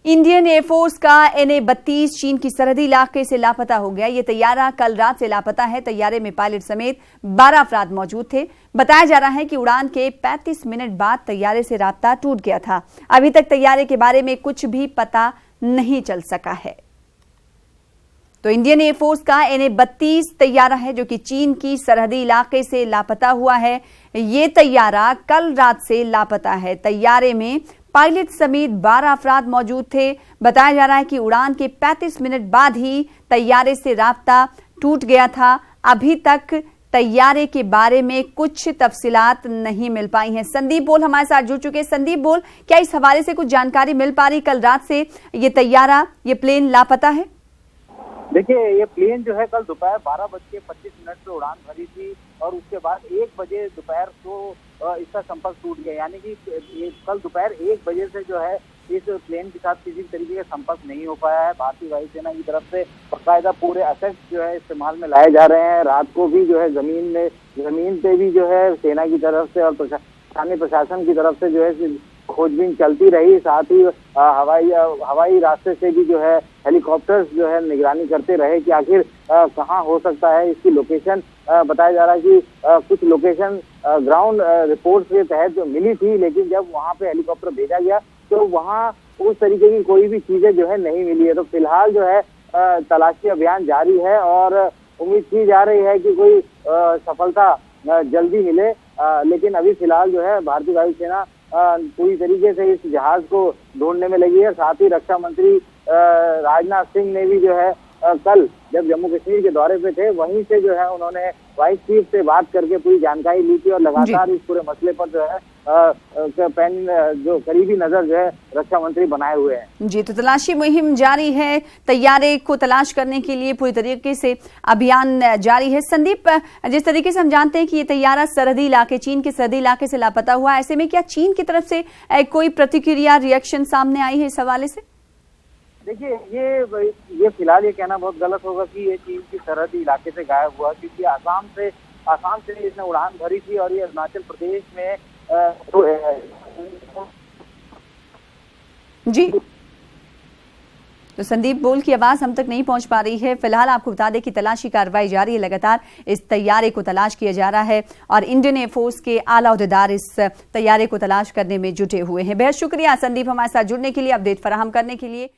Indian air force का NA-32 चीन की सरहदी इलाके से लापता हो गया। ये तैयारा कल रात से लापता है। तैयारे में पायलट समेत 12 अफराद मौजूद थे। बताया जा रहा है कि उड़ान के 35 मिनट बाद तैयारे से राब्ता टूट गया था। अभी तक तैयारे के बारे में कुछ भी पता नहीं चल सका है। तो इंडियन एयरफोर्स का NA-32 तैयारा है जो कि चीन की सरहदी इलाके से लापता हुआ है। ये तैयारा कल रात से लापता है। तैयारे में पायलट समेत 12 अफराद मौजूद थे। बताया जा रहा है कि उड़ान के 35 मिनट बाद ही तैयारे से राब्ता टूट गया था। अभी तक तैयारे के बारे में कुछ तफसीलात नहीं मिल पाई हैं। संदीप बोल हमारे साथ जुड़ चुके हैं। संदीप बोल, क्या इस हवाले से कुछ जानकारी मिल पा रही? कल रात से ये तैयारा, ये प्लेन लापता है। देखिए, ये प्लेन जो है कल दोपहर 12:25 पे उड़ान भरी थी और उसके बाद 1 बजे दोपहर को इसका संपर्क टूट गया। यानी कि कल दोपहर 1 बजे से जो है इस प्लेन के साथ किसी तरीके का संपर्क नहीं हो पाया है। भारतीय वायुसेना की तरफ से बाकायदा पूरे असेट्स जो है इस्तेमाल में लाए जा रहे हैं। रात को भी जो है जमीन पे भी जो है सेना की तरफ से और स्थानीय प्रशासन की तरफ से जो है खोजबीन चलती रही। साथ ही हवाई रास्ते से भी जो है हेलीकॉप्टर्स जो है निगरानी करते रहे कि आखिर कहाँ हो सकता है इसकी लोकेशन। बताया जा रहा है कि कुछ लोकेशन ग्राउंड रिपोर्ट के तहत जो मिली थी, लेकिन जब वहाँ पे हेलीकॉप्टर भेजा गया तो वहाँ उस तरीके की कोई भी चीजें जो है नहीं मिली है। तो फिलहाल जो है तलाशी अभियान जारी है और उम्मीद की जा रही है कि कोई सफलता जल्दी मिले। लेकिन अभी फिलहाल जो है भारतीय वायुसेना पूरी तरीके से इस जहाज को ढूंढने में लगी है। साथ ही रक्षा मंत्री राजनाथ सिंह ने भी जो है कल जब जम्मू कश्मीर के दौरे पे थे वहीं से जो है उन्होंने वाइस चीफ से बात करके पूरी जानकारी ली थी और लगातार इस पूरे मसले पर जो है जो करीबी नजर जो है रक्षा मंत्री बनाए हुए हैं। जी, तो तलाशी मुहिम जारी है। तैयारे को तलाश करने के लिए पूरी तरीके से अभियान जारी है। संदीप, जिस तरीके से हम जानते हैं कि ये तैयारा सरहदी इलाके, चीन के सरहदी इलाके से लापता हुआ, ऐसे में क्या चीन की तरफ से कोई प्रतिक्रिया, रिएक्शन सामने आई है इस हवाले से? देखिए, ये फिलहाल ये कहना बहुत गलत होगा कि ये चीन की सरहदी इलाके से गायब हुआ, क्योंकि आसाम से इसने उड़ान भरी थी और ये अरुणाचल प्रदेश में जी। तो संदीप बोल की आवाज हम तक नहीं पहुंच पा रही है। फिलहाल आपको बता दें कि तलाशी कार्रवाई जारी है। लगातार इस तैयारे को तलाश किया जा रहा है और इंडियन एयरफोर्स के आला अहदेदार इस तैयारे को तलाश करने में जुटे हुए हैं। बेहद शुक्रिया संदीप हमारे साथ जुड़ने के लिए, अपडेट फराहम करने के लिए।